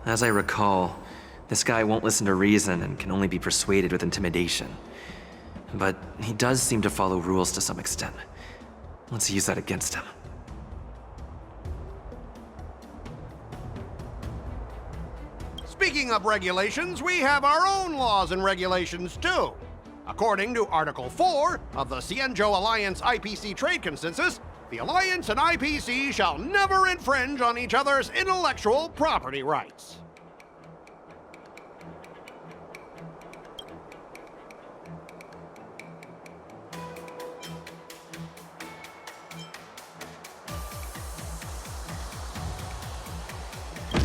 As I recall, this guy won't listen to reason and can only be persuaded with intimidation. But he does seem to follow rules to some extent. Let's use that against him. Speaking of regulations, we have our own laws and regulations too. According to Article 4 of the Xianzhou Alliance IPC Trade Consensus, the Alliance and IPC shall never infringe on each other's intellectual property rights.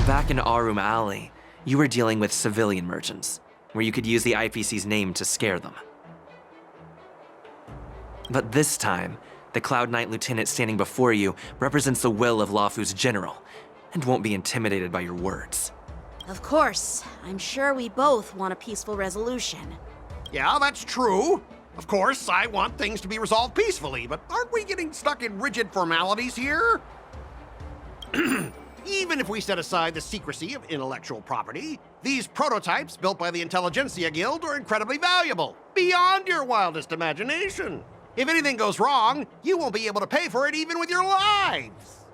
Back in Arum Alley, you were dealing with civilian merchants, where you could use the IPC's name to scare them. But this time, the Cloud Knight Lieutenant standing before you represents the will of Luofu's general, and won't be intimidated by your words. Of course. I'm sure we both want a peaceful resolution. Yeah, that's true. Of course, I want things to be resolved peacefully, but aren't we getting stuck in rigid formalities here? Even if we set aside the secrecy of intellectual property, these prototypes built by the Intelligentsia Guild are incredibly valuable, beyond your wildest imagination. If anything goes wrong, you won't be able to pay for it even with your lives.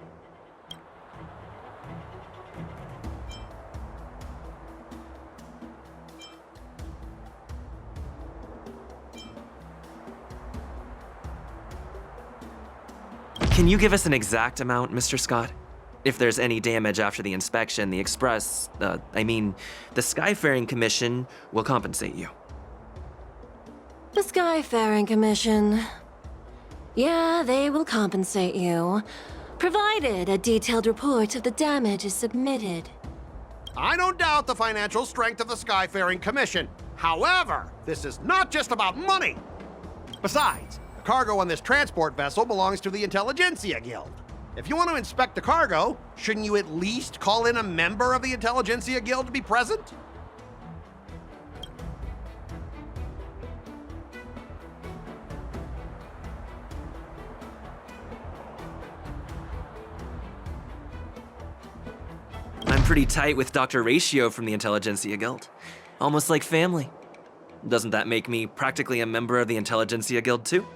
Can you give us an exact amount, Mr. Scott? If there's any damage after the inspection, the Skyfaring Commission will compensate you. The Skyfaring Commission. Yeah, they will compensate you, provided a detailed report of the damage is submitted. I don't doubt the financial strength of the Skyfaring Commission. However, this is not just about money. Besides, the cargo on this transport vessel belongs to the Intelligentsia Guild. If you want to inspect the cargo, shouldn't you at least call in a member of the Intelligentsia Guild to be present? I'm pretty tight with Dr. Ratio from the Intelligentsia Guild. Almost like family. Doesn't that make me practically a member of the Intelligentsia Guild too?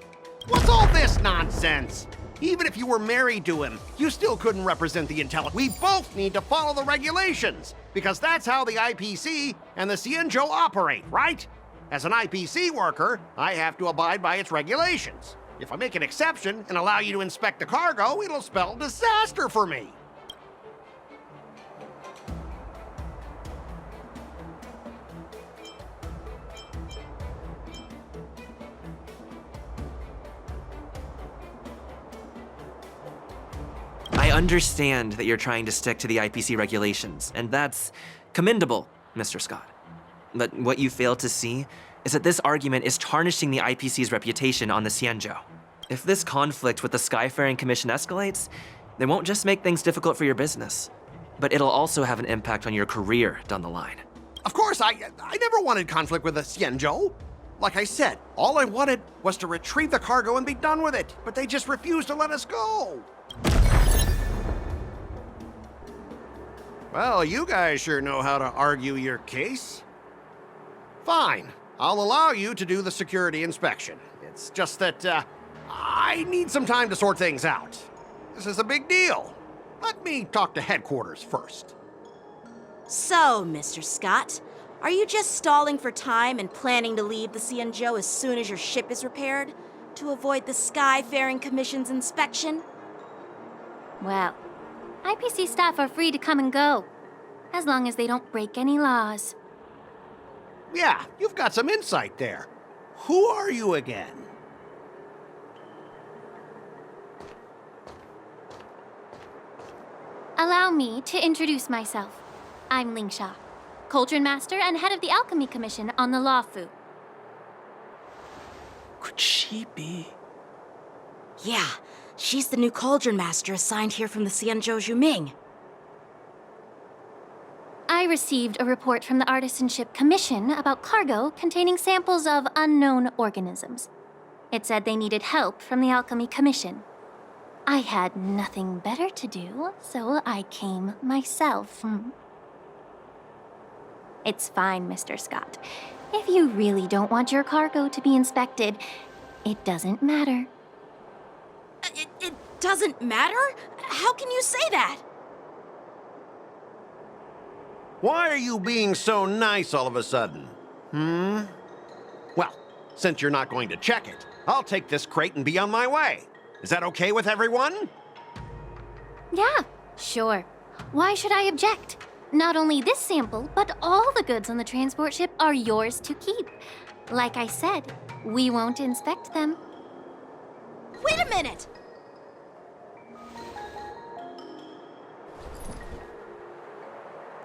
What's all this nonsense? Even if you were married to him, you still couldn't represent the We both need to follow the regulations, because that's how the IPC and the Xianzhou operate, right? As an IPC worker, I have to abide by its regulations. If I make an exception and allow you to inspect the cargo, it'll spell disaster for me. I understand that you're trying to stick to the IPC regulations, and that's commendable, Mr. Scott. But what you fail to see is that this argument is tarnishing the IPC's reputation on the Xianzhou. If this conflict with the Skyfaring Commission escalates, they won't just make things difficult for your business, but it'll also have an impact on your career down the line. Of course, I never wanted conflict with the Xianzhou. Like I said, all I wanted was to retrieve the cargo and be done with it, but they just refused to let us go. Well, you guys sure know how to argue your case. Fine, I'll allow you to do the security inspection. It's just that, I need some time to sort things out. This is a big deal. Let me talk to headquarters first. So, Mr. Scott, are you just stalling for time and planning to leave the Xianzhou as soon as your ship is repaired? To avoid the Skyfaring Commission's inspection? Well, IPC staff are free to come and go, as long as they don't break any laws. Yeah, you've got some insight there. Who are you again? Allow me to introduce myself. I'm Lingsha, Cauldron Master and head of the Alchemy Commission on the Luofu. Could she be? Yeah, she's the new Cauldron Master assigned here from the Xianzhou Zhuming. I received a report from the Artisanship Commission about cargo containing samples of unknown organisms. It said they needed help from the Alchemy Commission. I had nothing better to do, so I came myself. It's fine, Mr. Scott. If you really don't want your cargo to be inspected, it doesn't matter. It doesn't matter? How can you say that? Why are you being so nice all of a sudden? Well, since you're not going to check it, I'll take this crate and be on my way. Is that okay with everyone? Yeah, sure. Why should I object? Not only this sample, but all the goods on the transport ship are yours to keep. Like I said, we won't inspect them. Wait a minute!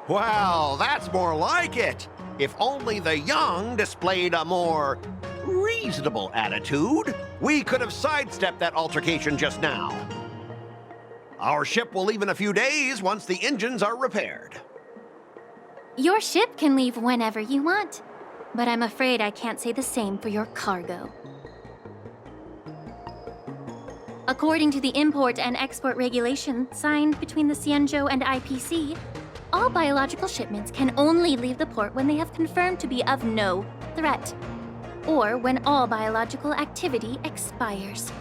Well, that's more like it. If only the young displayed a more reasonable attitude, we could have sidestepped that altercation just now. Our ship will leave in a few days once the engines are repaired. Your ship can leave whenever you want, but I'm afraid I can't say the same for your cargo. According to the import and export regulation signed between the Xianzhou and IPC, all biological shipments can only leave the port when they have confirmed to be of no threat, or when all biological activity expires.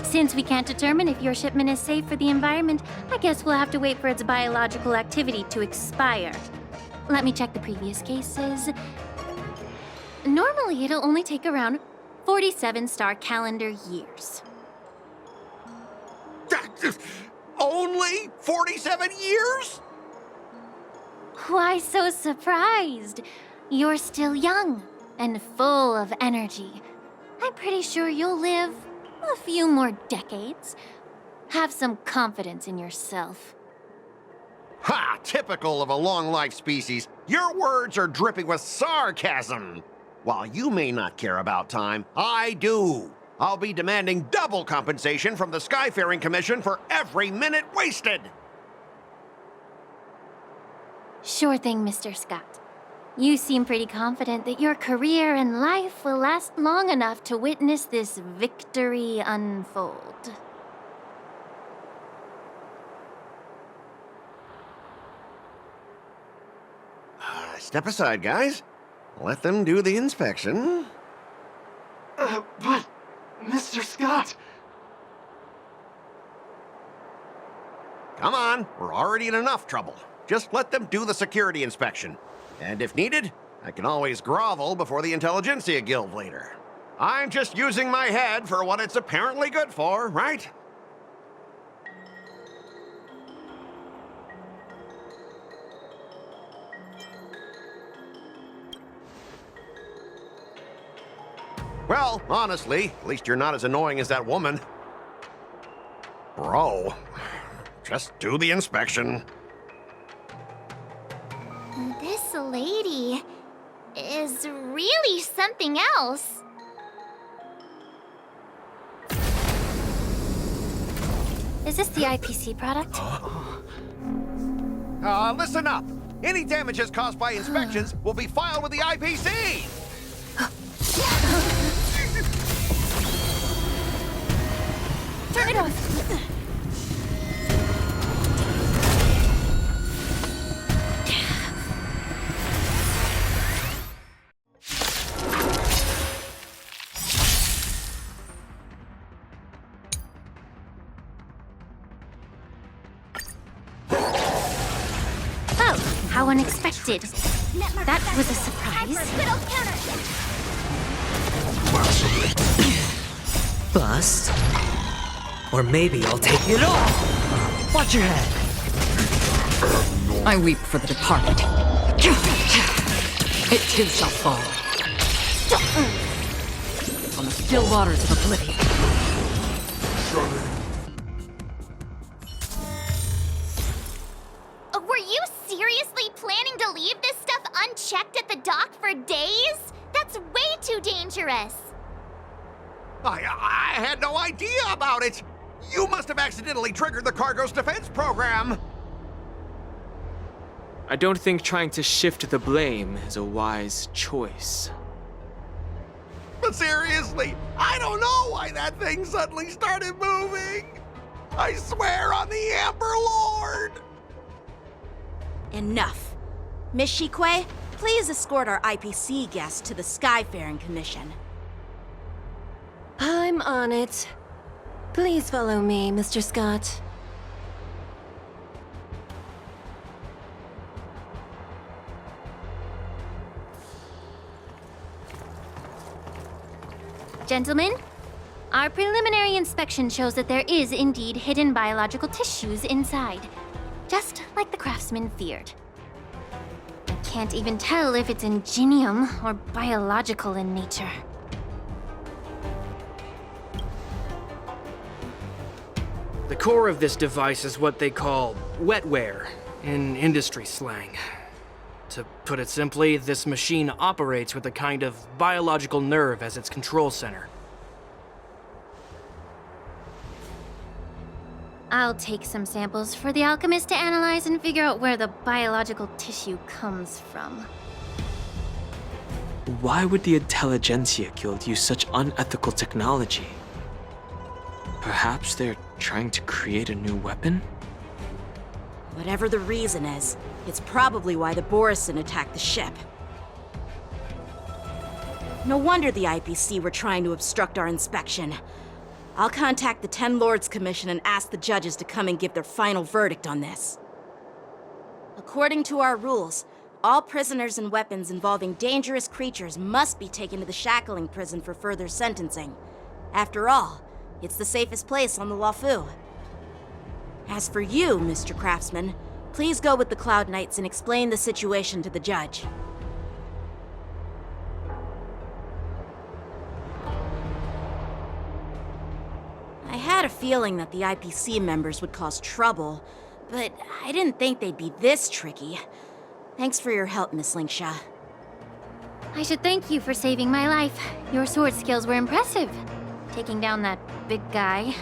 Since we can't determine if your shipment is safe for the environment, I guess we'll have to wait for its biological activity to expire. Let me check the previous cases. Normally, it'll only take around 47 star calendar years. Only 47 years? Why so surprised? You're still young and full of energy. I'm pretty sure you'll live a few more decades. Have some confidence in yourself. Ha! Typical of a long-life species. Your words are dripping with sarcasm. While you may not care about time, I do. I'll be demanding double compensation from the Skyfaring Commission for every minute wasted. Sure thing, Mr. Scott. You seem pretty confident that your career and life will last long enough to witness this victory unfold. Step aside, guys. Let them do the inspection. But, Mr. Scott... Come on, we're already in enough trouble. Just let them do the security inspection. And if needed, I can always grovel before the Intelligentsia Guild later. I'm just using my head for what it's apparently good for, right? Well, honestly, at least you're not as annoying as that woman. Bro, just do the inspection. This lady is really something else. Is this the IPC product? Listen up. Any damages caused by inspections will be filed with the IPC. Turn it off! Oh, how unexpected. That was a surprise. Bust? Or maybe I'll take it all! Watch your head! I weep for the departed. It too shall fall. On the still waters of oblivion. Were you seriously planning to leave this stuff unchecked at the dock for days? That's way too dangerous. I had no idea about it. You must have accidentally triggered the cargo's defense program. I don't think trying to shift the blame is a wise choice. But seriously, I don't know why that thing suddenly started moving. I swear on the Amber Lord. Enough. Miss Shikue, please escort our IPC guest to the Skyfaring Commission. I'm on it. Please follow me, Mr. Scott. Gentlemen, our preliminary inspection shows that there is indeed hidden biological tissues inside, just like the craftsman feared. I can't even tell if it's ingenium or biological in nature. The core of this device is what they call wetware in industry slang. To put it simply, this machine operates with a kind of biological nerve as its control center. I'll take some samples for the alchemist to analyze and figure out where the biological tissue comes from. Why would the Intelligentsia Guild use such unethical technology? Perhaps they're trying to create a new weapon? Whatever the reason is, it's probably why the Borisin attacked the ship. No wonder the IPC were trying to obstruct our inspection. I'll contact the Ten Lords Commission and ask the judges to come and give their final verdict on this. According to our rules, all prisoners and weapons involving dangerous creatures must be taken to the shackling prison for further sentencing. After all, it's the safest place on the Luofu. As for you, Mr. Craftsman, please go with the Cloud Knights and explain the situation to the judge. I had a feeling that the IPC members would cause trouble, but I didn't think they'd be this tricky. Thanks for your help, Miss Lingsha. I should thank you for saving my life. Your sword skills were impressive, taking down that big guy.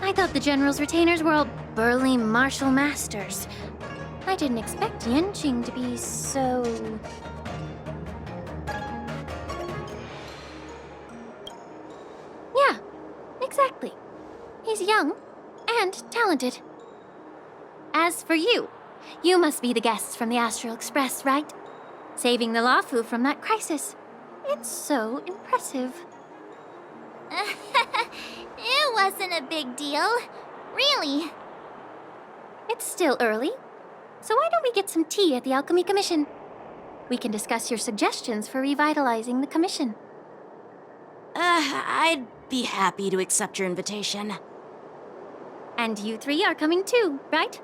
I thought the General's retainers were all burly martial masters. I didn't expect Yenqing to be so... Yeah, exactly. He's young and talented. As for you, you must be the guests from the Astral Express, right? Saving the Luofu from that crisis. It's so impressive. It wasn't a big deal. Really. It's still early, so why don't we get some tea at the Alchemy Commission? We can discuss your suggestions for revitalizing the commission. I'd be happy to accept your invitation. And you three are coming too, right?